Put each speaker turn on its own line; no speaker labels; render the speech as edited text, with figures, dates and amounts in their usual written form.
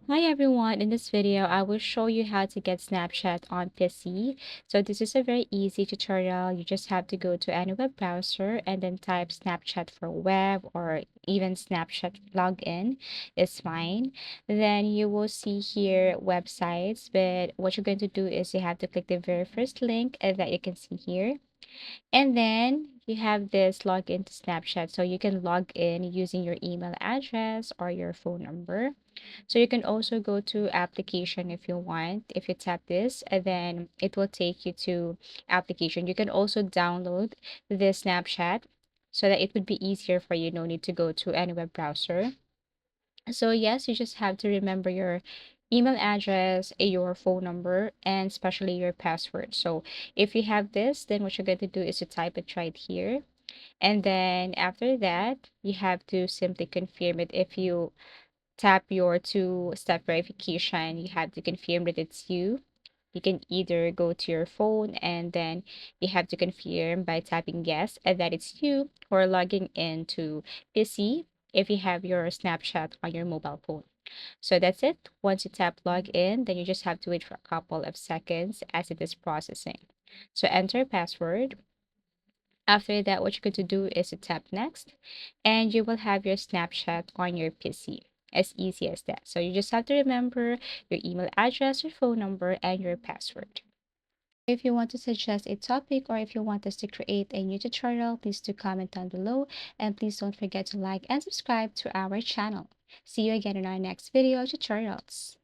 Hi everyone, in this video I will show you how to get Snapchat on PC. So this is a very easy tutorial. You just have to go to any web browser and then type Snapchat for web or even Snapchat login is fine. Then you will see here websites, but what you're going to do is you have to click the very first link that you can see here. And then you have this login to Snapchat. So you can log in using your email address or your phone number. So you can also go to application if you want. If you tap this, and then it will take you to application. You can also download the Snapchat so that it would be easier for you. No need to go to any web browser. So yes, you just have to remember your email address, your phone number, and especially your password. So if you have this, then what you're going to do is to type it right here. And then after that, you have to simply confirm it. If you tap your two-step verification, you have to confirm that it's you. You can either go to your phone and then you have to confirm by tapping yes and that it's you, or logging into PC if you have your Snapchat on your mobile phone. So that's it. Once you tap login, then you just have to wait for a couple of seconds as it is processing. So enter password. After that, what you're going to do is to tap next, and you will have your Snapchat on your PC. As easy as that. So you just have to remember your email address, your phone number, and your password. If you want to suggest a topic or if you want us to create a new tutorial, please do comment down below, and please don't forget to like and subscribe to our channel. See you again in our next video tutorials.